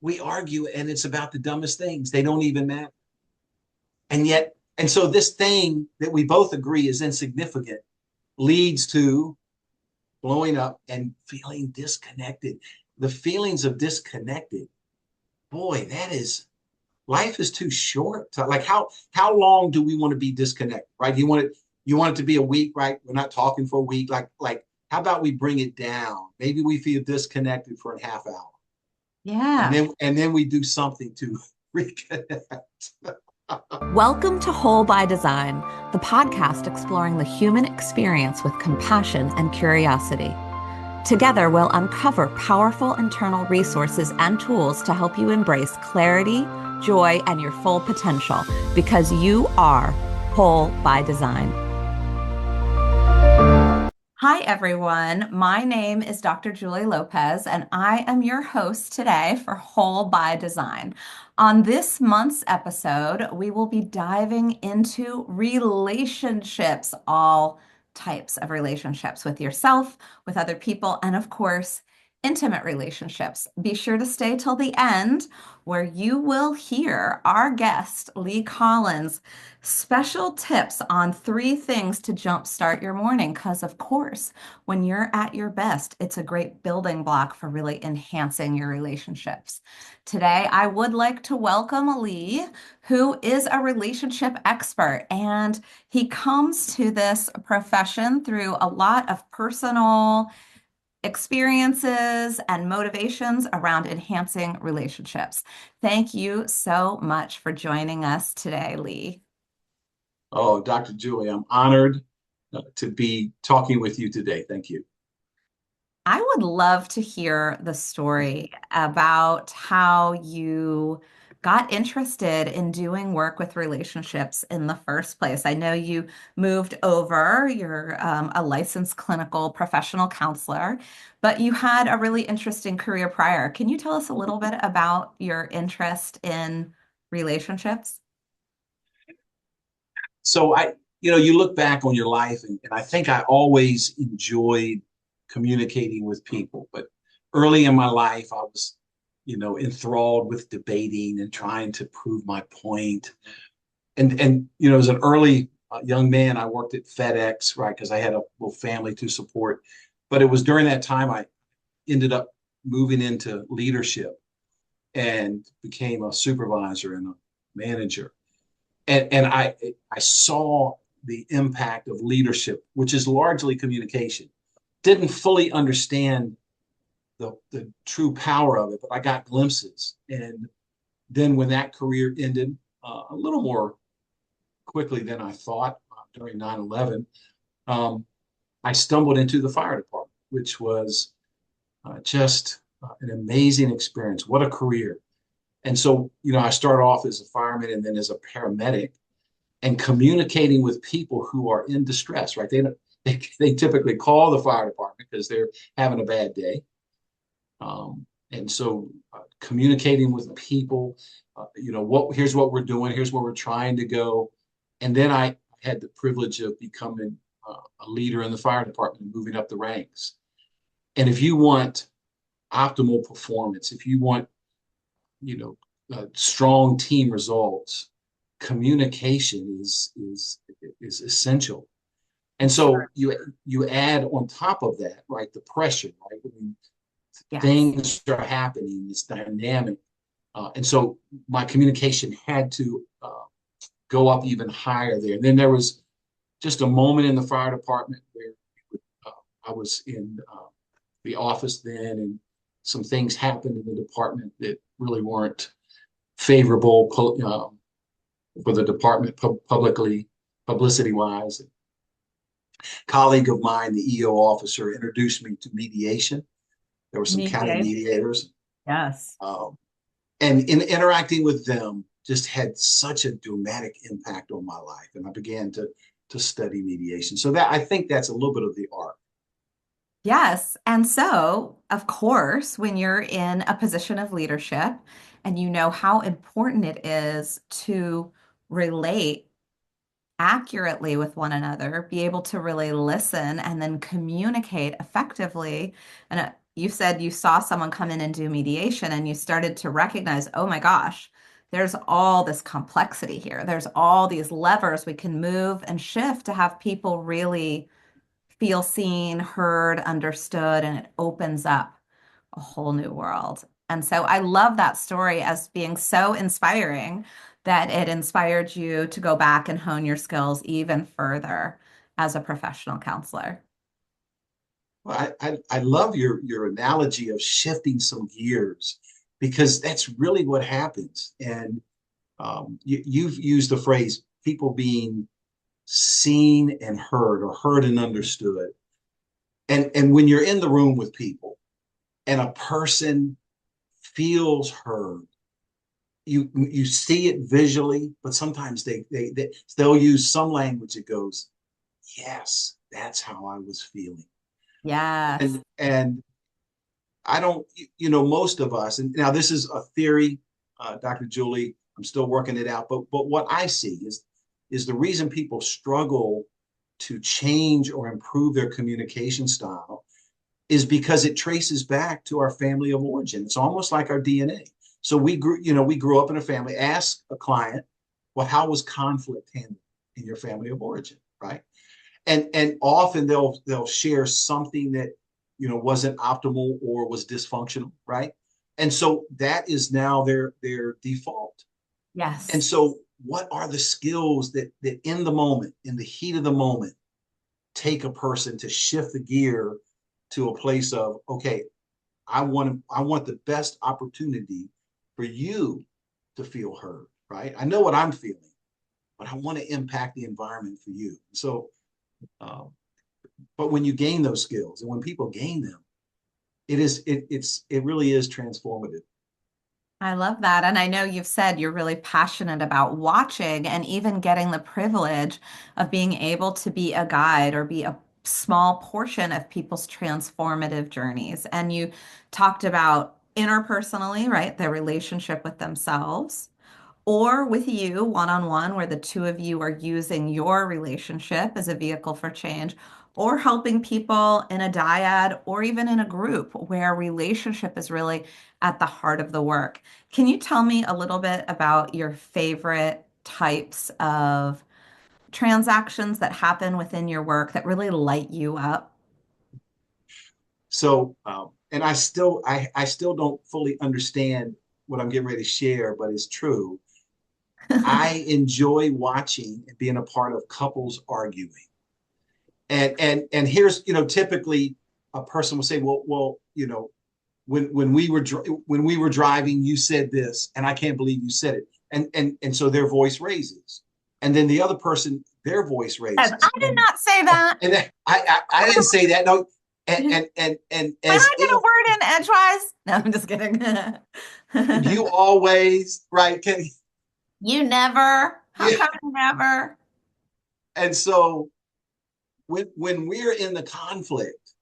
we argue and it's about the dumbest things. They don't even matter. And yet, and so this thing that we both agree is insignificant leads to blowing up and feeling disconnected. The feelings of disconnected, boy, that is life is too short. Like how long do we want to be disconnected, right? You want it to be a week, right? We're not talking for a week. Like how about we bring it down? Maybe we feel disconnected for a half hour, and Yeah. then we do something to reconnect. Welcome to Whole by Design, the podcast exploring the human experience with compassion and curiosity. Together, we'll uncover powerful internal resources and tools to help you embrace clarity, joy, and your full potential because you are whole by design. Hi, everyone. My name is Dr. Julie Lopez, and I am your host today for Whole by Design. On this month's episode, we will be diving into relationships, all types of relationships with yourself, with other people, and of course, intimate relationships. Be sure to stay till the end, where you will hear our guest, Lee Collins, special tips on 3 things to jumpstart your morning. Because, of course, when you're at your best, it's a great building block for really enhancing your relationships. Today, I would like to welcome Lee, who is a relationship expert, and he comes to this profession through a lot of personal experiences and motivations around enhancing relationships. Thank you so much for joining us today, Lee. Oh, Dr. Julie, I'm honored to be talking with you today. Thank you. I would love to hear the story about how you got interested in doing work with relationships in the first place. I know you moved over, you're a licensed clinical professional counselor, but you had a really interesting career prior. Can you tell us a little bit about your interest in relationships? So you look back on your life, and I think I always enjoyed communicating with people. But early in my life, I was, enthralled with debating and trying to prove my point. And as an early young man, I worked at FedEx, right, because I had a little family to support. But it was during that time I ended up moving into leadership and became a supervisor and a manager. And I saw the impact of leadership, which is largely communication. Didn't fully understand the true power of it, but I got glimpses. And then when that career ended, a little more quickly than I thought during 9/11, I stumbled into the fire department, which was just an amazing experience. What a career. And so, I started off as a fireman and then as a paramedic and communicating with people who are in distress, right? They typically call the fire department because they're having a bad day. And so communicating with people, here's what we're doing, here's where we're trying to go. And then I had the privilege of becoming a leader in the fire department and moving up the ranks. And if you want optimal performance, if you want, strong team results, communication is essential. And so Sure. you add on top of that, right, the pressure, right? I mean, Yes. things are happening, it's dynamic. And so my communication had to go up even higher there. And then there was just a moment in the fire department where uh, I was in the office then, and some things happened in the department that really weren't favorable for the department publicity wise. A colleague of mine, the EO officer, introduced me to mediation. There were some county Mediation. mediators, Yes. um, and in interacting with them, just had such a dramatic impact on my life, and I began to study mediation. So that I think that's a little bit of the art. Yes. And so, of course, when you're in a position of leadership and you know how important it is to relate accurately with one another, be able to really listen and then communicate effectively and you said you saw someone come in and do mediation and you started to recognize, oh my gosh, there's all this complexity here. There's all these levers we can move and shift to have people really feel seen, heard, understood, and it opens up a whole new world. And so I love that story as being so inspiring that it inspired you to go back and hone your skills even further as a professional counselor. Well, I love your analogy of shifting some gears because that's really what happens. And you've used the phrase people being seen and heard or heard and understood. And when you're in the room with people and a person feels heard, you see it visually, but sometimes they'll use some language that goes, yes, that's how I was feeling. Yes. And I don't, most of us, and now this is a theory, Dr. Julie, I'm still working it out, but what I see is the reason people struggle to change or improve their communication style is because it traces back to our family of origin. It's almost like our DNA. So we grew up in a family. Ask a client, well, how was conflict handled in your family of origin, right? And often they'll share something that wasn't optimal or was dysfunctional, right? And so that is now their default. And Yes. so what are the skills that in the moment, in the heat of the moment, take a person to shift the gear to a place of, okay, I want the best opportunity for you to feel heard, right? I know what I'm feeling, but I want to impact the environment for you. So um, but when you gain those skills and when people gain them, it really is transformative. I love that. And I know you've said you're really passionate about watching and even getting the privilege of being able to be a guide or be a small portion of people's transformative journeys. And you talked about interpersonally, right? Their relationship with themselves or with you one on one, where the two of you are using your relationship as a vehicle for change, or helping people in a dyad or even in a group where relationship is really at the heart of the work. Can you tell me a little bit about your favorite types of transactions that happen within your work that really light you up? So and I still don't fully understand what I'm getting ready to share, but it's true. I enjoy watching and being a part of couples arguing. And here's, typically a person will say, well, when we were driving, you said this, and I can't believe you said it. And so their voice raises. And then the other person, their voice Yes, raises. I did not say that. And I didn't say that. No. And When as I get a if word in edgewise. No, I'm just kidding. you always, right? You never. How Yeah. come you never? And so when we're in the conflict,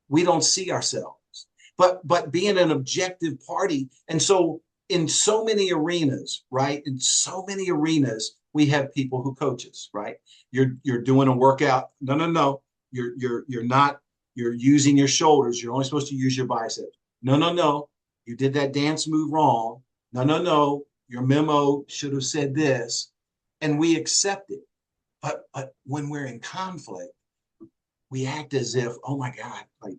we don't see ourselves. But being an objective party, and so in so many arenas, right? In so many arenas, we have people who coach us, right? You're doing a workout. No, no, no. You're not. You're using your shoulders. You're only supposed to use your biceps. No, no, no. You did that dance move wrong. No, no, no. Your memo should have said this, and we accept it. But when we're in conflict, we act as if, oh my God, like,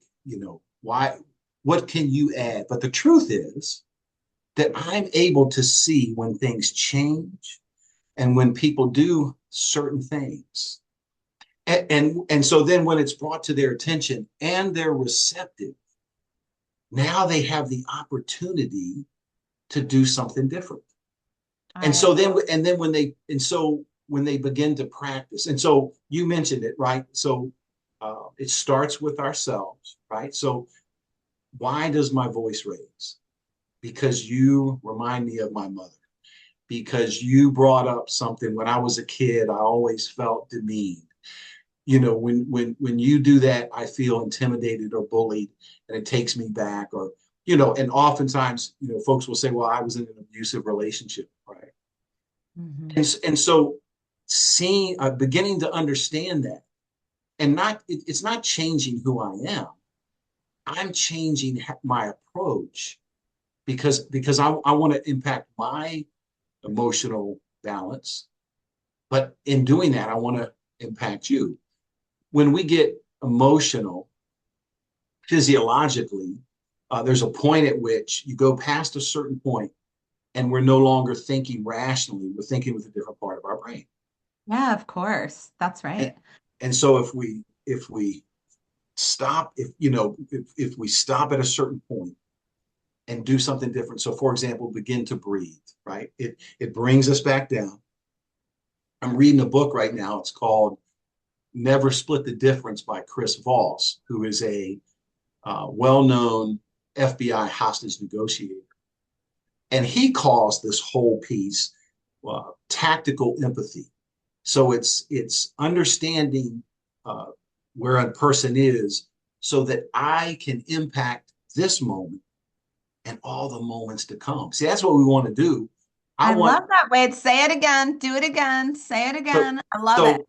why, what can you add? But the truth is that I'm able to see when things change and when people do certain things. And so then when it's brought to their attention and they're receptive, now they have the opportunity to do something different. And I so then when they begin to practice, and so you mentioned it, right? So it starts with ourselves, right? So why does my voice raise? Because you remind me of my mother. Because you brought up something when I was a kid, I always felt demeaned. When you do that, I feel intimidated or bullied, and it takes me back. Or and oftentimes, folks will say, "Well, I was in an abusive relationship," right? Mhm. And so seeing, beginning to understand that, and it's not changing who I am, I'm changing my approach because I want to impact my emotional balance. But in doing that, I want to impact you. When we get emotional physiologically, there's a point at which you go past a certain point and we're no longer thinking rationally. We're thinking with a different part of our brain. Yeah, of course. That's And, right. and so if we stop, if we stop at a certain point and do something different. So for example, begin to breathe, right? It brings us back down. I'm reading a book right now. It's called Never Split the Difference by Chris Voss, who is a well-known FBI hostage negotiator. And he calls this whole piece tactical empathy. So it's understanding uh, where a person is so that I can impact this moment and all the moments to come. See, that's what we want to do. I I want love that. Wait, say it again. Do it again. Say it so again. I love it. so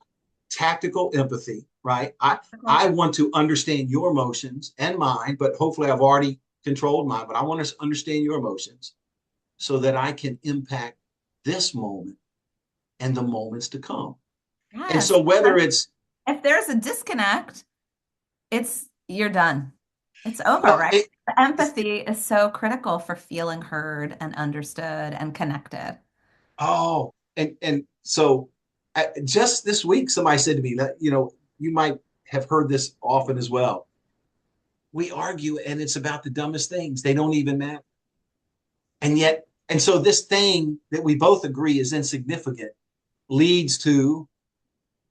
tactical empathy, right? I want to understand your emotions and mine, but hopefully I've already controlled mine, but I want to understand your emotions so that I can impact this moment and the moments to come. And Yes. so whether it's If there's a disconnect, it's you're done. It's over, well, right? The empathy is so critical for feeling heard and understood and connected. oh, and so just this week, somebody said to me that you might have heard this often as well. We argue, and it's about the dumbest things. They don't even matter, and so this thing that we both agree is insignificant leads to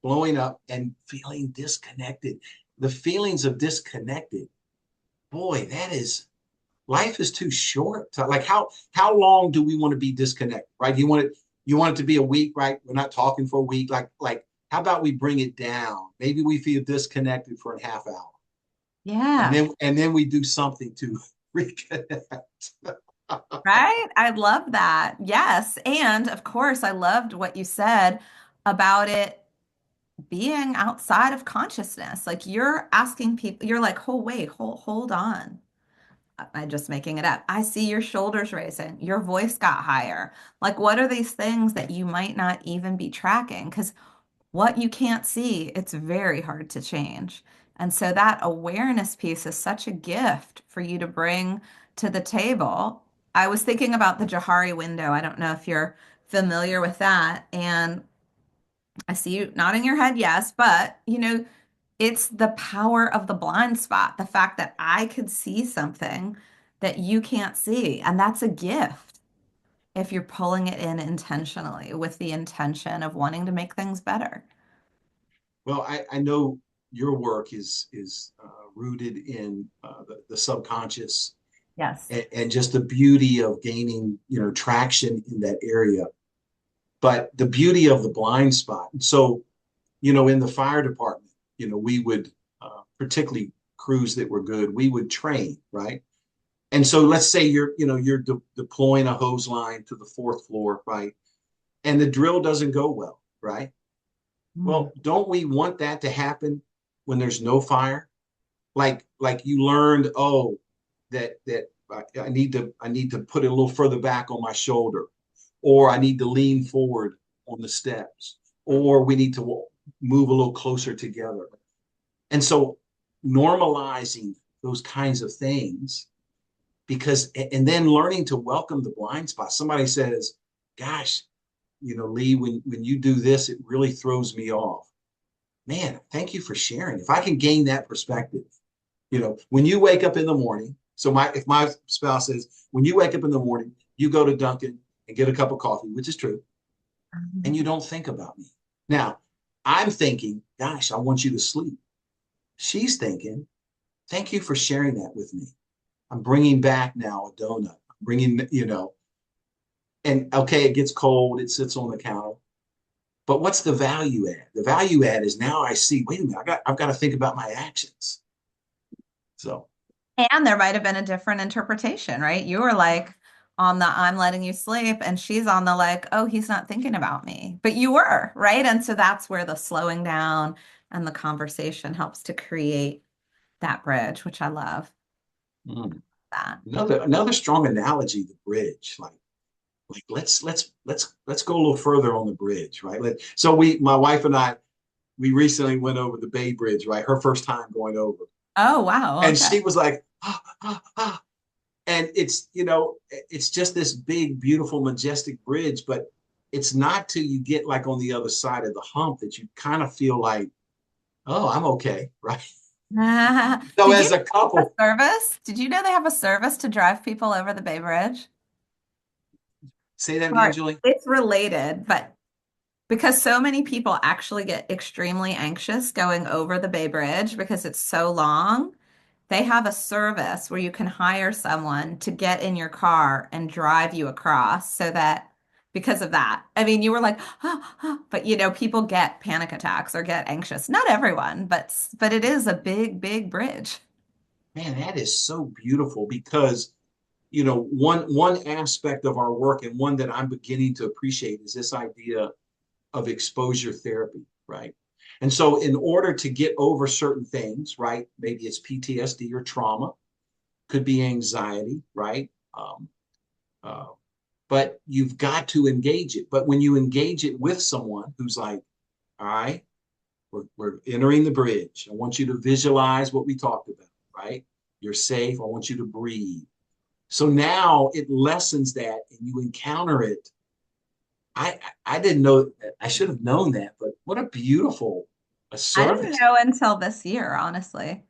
blowing up and feeling disconnected. The feelings of disconnected, boy, that is life is too short. Like how long do we want to be disconnected, right? You want it to be a week, right? We're not talking for a week. Like how about we bring it down? Maybe we feel disconnected for a half hour, and Yeah, then we do something to reconnect. right? I love that. Yes. And of course, I loved what you said about it being outside of consciousness. Like you're asking people, you're like, oh, wait, hold on. I'm just making it up. I see your shoulders raising. Your voice got higher. Like, what are these things that you might not even be tracking? Because what you can't see, it's very hard to change. And so that awareness piece is such a gift for you to bring to the table. I was thinking about the Johari window. I don't know if you're familiar with that. And I see you nodding your head, yes, but it's the power of the blind spot, the fact that I could see something that you can't see. And that's a gift if you're pulling it in intentionally with the intention of wanting to make things better. Well, I know your work is rooted in the subconscious Yes. and just the beauty of gaining traction in that area, but the beauty of the blind spot. So in the fire department, we would, particularly crews that were good, we would train, right? And so let's say you're deploying a hose line to the fourth floor, right? And the drill doesn't go well, right? Mm. Well, don't we want that to happen when there's no fire? Like you learned, oh, that I need to put it a little further back on my shoulder, or I need to lean forward on the steps, or we need to move a little closer together. And so normalizing those kinds of things because and then learning to welcome the blind spot. Somebody says, gosh, Lee, when you do this, it really throws me off. Man, thank you for sharing. If I can gain that perspective, when you wake up in the morning, so if my spouse says, when you wake up in the morning, you go to Dunkin' and get a cup of coffee, which is true, and you don't think about me. Now, I'm thinking, gosh, I want you to sleep. She's thinking, thank you for sharing that with me. I'm bringing back now a donut. I'm bringing, and okay, it gets cold. It sits on the counter. But what's the value add? The value add is now I see, wait a minute, I've got to think about my actions. So, And there might have been a different interpretation, right? You were like on the I'm letting you sleep, and she's on the like, oh, he's not thinking about me. But you were, right? And so that's where the slowing down and the conversation helps to create that bridge, which I love. Mm. That. Another strong analogy, the bridge. Like let's go a little further on the bridge, right? So my wife and I, we recently went over the Bay Bridge, right? Her first time going over. Oh, wow. And Okay. she was like, ah, ah, ah. And it's just this big, beautiful, majestic bridge, but it's not till you get like on the other side of the hump that you kind of feel like, oh, I'm okay, right? So Did you as a know couple, they have a service? Did you know they have a service to drive people over the Bay Bridge? say that again, Sorry, Julie. it's related, but because so many people actually get extremely anxious going over the Bay Bridge because it's so long, they have a service where you can hire someone to get in your car and drive you across so that because of that. I mean, you were like, but people get panic attacks or get anxious. Not everyone, but it is a big, big bridge. Man, that is so beautiful because one aspect of our work and one that I'm beginning to appreciate is this idea of exposure therapy, right? And so in order to get over certain things, right? Maybe it's PTSD or trauma, could be anxiety, right? Uh, but you've got to engage it. But when you engage it with someone who's like, all right, we're entering the bridge. I want you to visualize what we talked about, right? You're safe. I want you to breathe. So now it lessens that and you encounter it. I didn't know, I should have known that, but what a beautiful a I didn't service. know until this year, honestly.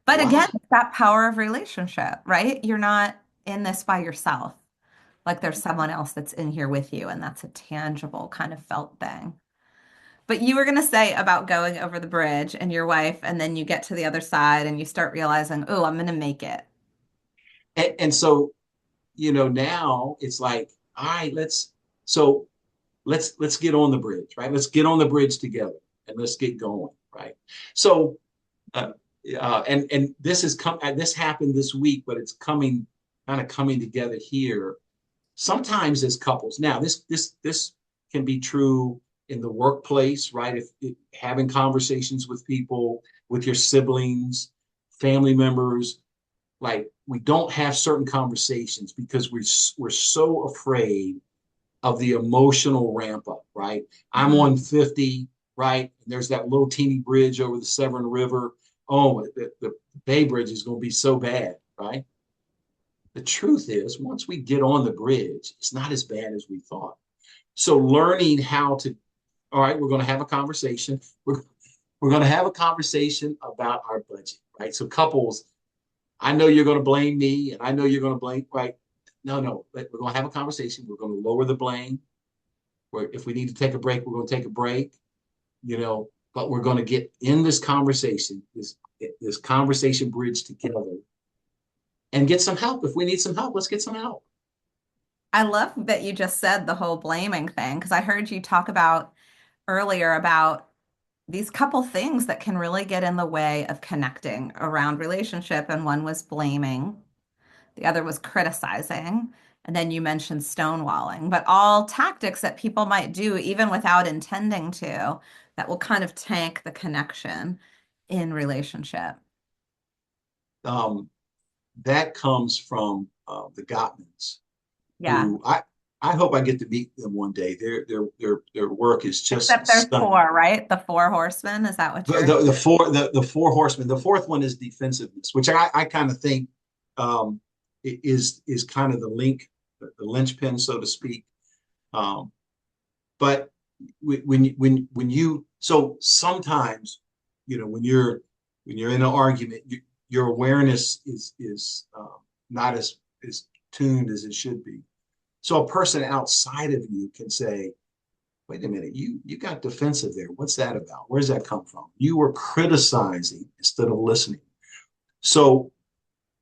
But again, Wow. it's that power of relationship, right? You're not in this by yourself. Like there's someone else that's in here with you, and that's a tangible kind of felt thing. But you were going to say about going over the bridge and your wife, and then you get to the other side and you start realizing, oh, I'm going to make it. And so, now it's like, all right, so let's get on the bridge, right? Let's get on the bridge together and let's get going, right? So, uh, and this happened this week, but it's kind of coming together here. Sometimes as couples, now this can be true in the workplace, right? If having conversations with people, with your siblings, family members, like we don't have certain conversations because we're so afraid of the emotional ramp up, right? I'm Mhm. on 50, right? And there's that little teeny bridge over the Severn River. Oh, the Bay Bridge is going to be so bad, right? The truth is, once we get on the bridge, it's not as bad as we thought. So learning how to, all right, we're going to have a conversation. We're going to have a conversation about our budget, right? So couples, I know you're going to blame me and I know you're going to blame, right? No, we're going to have a conversation. We're going to lower the blame. If we need to take a break, we're going to take a break, but we're going to get in this conversation, this conversation bridge together and get some help. If we need some help, let's get some help. I love that you just said the whole blaming thing because I heard you talk about earlier about these couple things that can really get in the way of connecting around relationship. And one was blaming, the other was criticizing. And then you mentioned stonewalling, but all tactics that people might do, even without intending to, that will kind of tank the connection in relationship. Um, that comes from the Gottmans, Yeah. who I hope I get to meet them one day. Their work is just Except there's stunning. four, right? The four horsemen. Is that what The, you're? the, the four horsemen. The fourth one is defensiveness, which I kind of think um, is kind of the link, the linchpin, so to speak. Um, but so sometimes when you're in an argument, your awareness is not as tuned as it should be. So a person outside of you can say, wait a minute, you got defensive there. What's that about? Where's that come from? You were criticizing instead of listening. So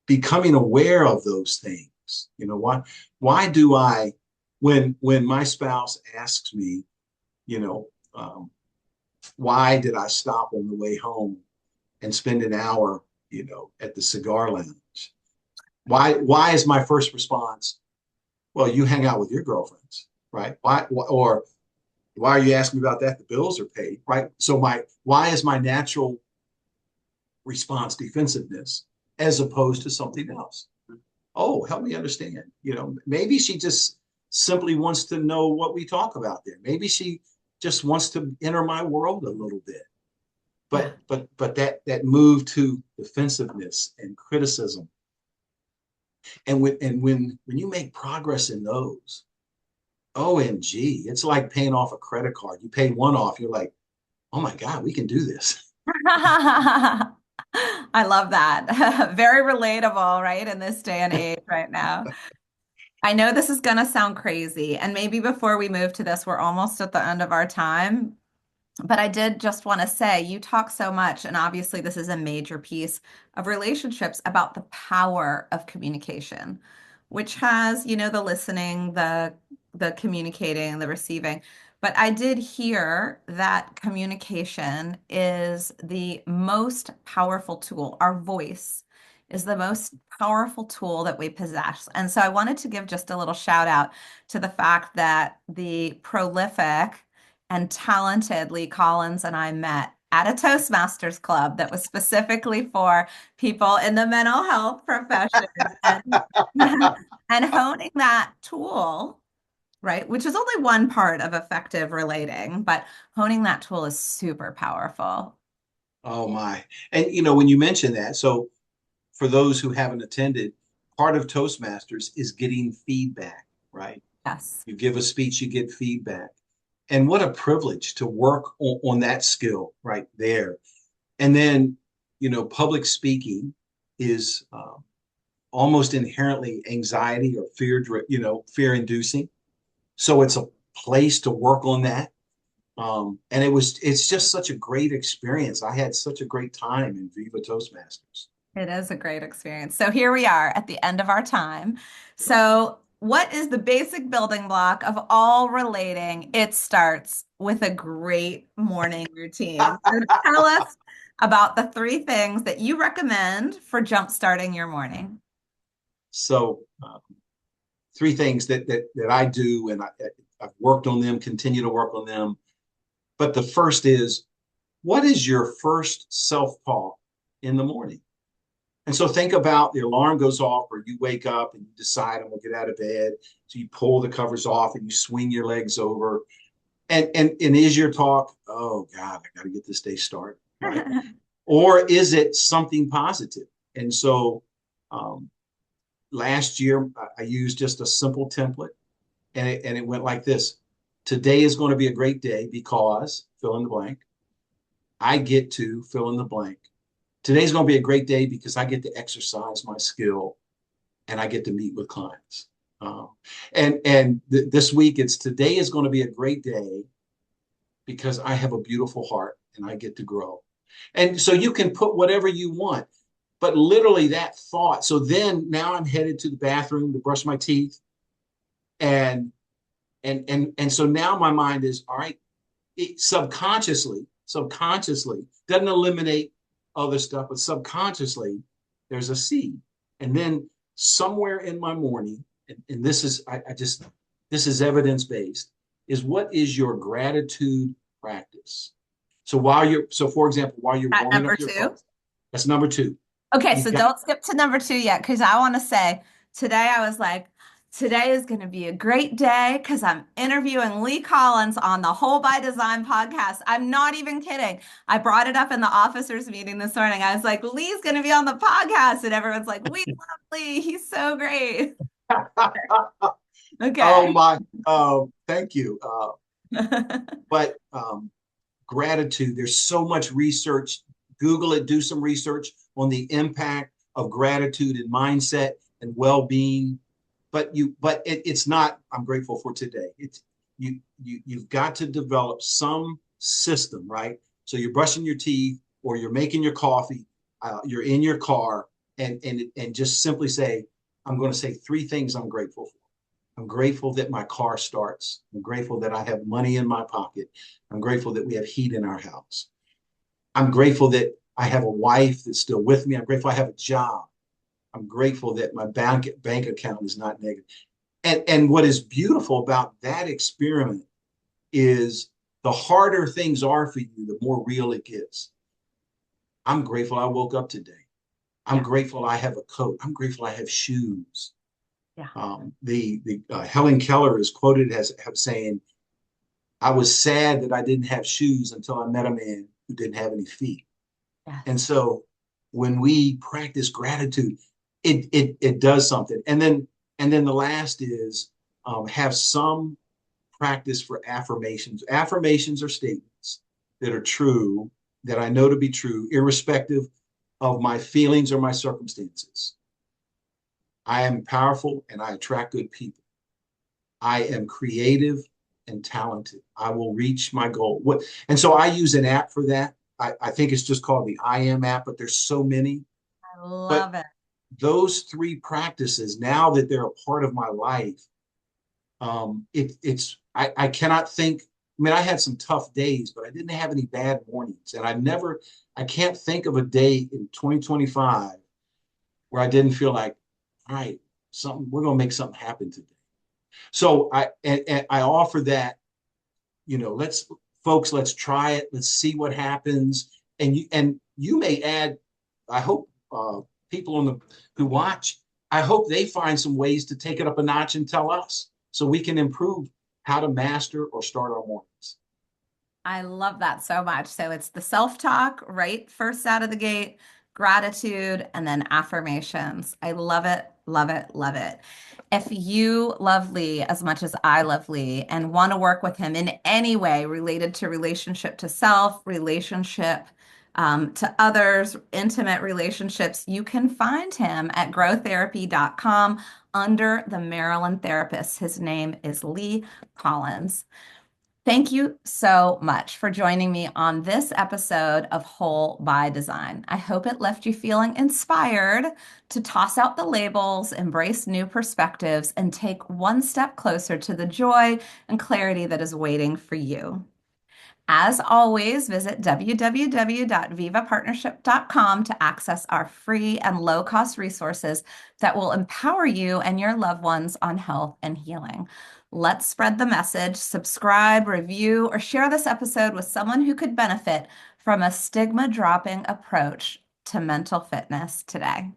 becoming aware of those things, why do I when my spouse asks me, you know, um, why did I stop on the way home and spend an hour, at the cigar lounge? Why is my first response, well, you hang out with your girlfriends, right? Or why are you asking me about that? The bills are paid, right? So why is my natural response defensiveness? as opposed to something else. Oh, help me understand. Maybe she just simply wants to know what we talk about there. Maybe she just wants to enter my world a little bit. Yeah. But that move to defensiveness and criticism, and when you make progress in those, OMG, it's like paying off a credit card. You pay one off, you're like, oh my God, we can do this. I love that. Very relatable, right? In this day and age right now. I know this is going to sound crazy. And maybe before we move to this, we're almost at the end of our time. But I did just want to say, you talk so much, and obviously this is a major piece of relationships about the power of communication, which has, the listening, the communicating, the receiving. But I did hear that communication is the most powerful tool. Our voice is the most powerful tool that we possess. And so I wanted to give just a little shout out to the fact that the prolific and talented Lee Collins and I met at a Toastmasters club that was specifically for people in the mental health profession and, and honing that tool, right? Which is only one part of effective relating, but honing that tool is super powerful. Oh my. And when you mention that, so for those who haven't attended, part of Toastmasters is getting feedback, right? Yes, You give a speech, you get feedback. And what a privilege to work on that skill right there. And then, public speaking is almost inherently anxiety or fear inducing. So it's a place to work on that. And it's just such a great experience. I had such a great time in Viva Toastmasters. it is a great experience. So here we are at the end of our time. So, what is the basic building block of all relating? It starts with a great morning routine. So tell us about the three things that you recommend for jumpstarting your morning. So three things that I do, and I've worked on them, continue to work on them. But the first is, what is your first self-talk in the morning? And so think about the alarm goes off, or you wake up and you decide I'm gonna get out of bed. So you pull the covers off and you swing your legs over. And is your talk, oh God, I gotta get this day started, right? Or is it something positive? And so last year I used just a simple template, and it went like this. Today is going to be a great day because fill in the blank. I get to fill in the blank. Today's going to be a great day because I get to exercise my skill and I get to meet with clients. Um, and this week, it's today is going to be a great day because I have a beautiful heart and I get to grow. And so you can put whatever you want, but literally that thought. So then now I'm headed to the bathroom to brush my teeth, and and so now my mind is all right. Subconsciously doesn't eliminate other stuff, but subconsciously there's a seed. And then somewhere in my morning, and this is I just this is evidence based, is what is your gratitude practice? So for example, while you're At warming number up your car, two. that's number two. Okay, You've so got don't skip to number two yet, because I want to say today I was like, today is going to be a great day because I'm interviewing Lee Collins on the Whole by Design podcast. I'm not even kidding. I brought it up in the officers meeting this morning. I was like, Lee's going to be on the podcast. And everyone's like, we love Lee. He's so great. oh Okay. my thank you. But gratitude. There's so much research. Google it, do some research on the impact of gratitude and mindset and well-being. It's not, I'm grateful for today. It's you've got to develop some system, right? So you're brushing your teeth or you're making your coffee, you're in your car, and just simply say, I'm going to say three things I'm grateful for. I'm grateful that my car starts. I'm grateful that I have money in my pocket. I'm grateful that we have heat in our house. I'm grateful that I have a wife that's still with me. I'm grateful I have a job. I'm grateful that my bank account is not negative. And what is beautiful about that experiment is the harder things are for you, the more real it gets. I'm grateful I woke up today. I'm grateful I have a coat. I'm grateful I have shoes. Yeah. The Helen Keller is quoted as saying, "I was sad that I didn't have shoes until I met a man who didn't have any feet." Yeah. And so when we practice gratitude, it does something. And then the last is have some practice for affirmations. Affirmations are statements that are true, that I know to be true, irrespective of my feelings or my circumstances. I am powerful and I attract good people. I am creative and talented. I will reach my goal. And so I use an app for that. I think it's just called the I Am app, but there's so many. I But love it. those three practices, now that they're a part of my life, I cannot think. I mean, I had some tough days, but I didn't have any bad mornings, and I can't think of a day in 2025 where I didn't feel like, all right, something, we're going to make something happen today. So and I offer that, let's try it. Let's see what happens. And you may add, I hope people who watch, I hope they find some ways to take it up a notch and tell us so we can improve how to master or start our mornings. I love that so much. So it's the self-talk, right? First out of the gate, gratitude, and then affirmations. I love it, love it, love it. If you love Lee as much as I love Lee and want to work with him in any way related to relationship to self, relationship to others, intimate relationships, you can find him at growtherapy.com under the Maryland therapist. His name is Lee Collins. Thank you so much for joining me on this episode of Whole by Design. I hope it left you feeling inspired to toss out the labels, embrace new perspectives, and take one step closer to the joy and clarity that is waiting for you. As always, visit www.vivapartnership.com to access our free and low-cost resources that will empower you and your loved ones on health and healing. Let's spread the message, subscribe, review, or share this episode with someone who could benefit from a stigma-dropping approach to mental fitness today.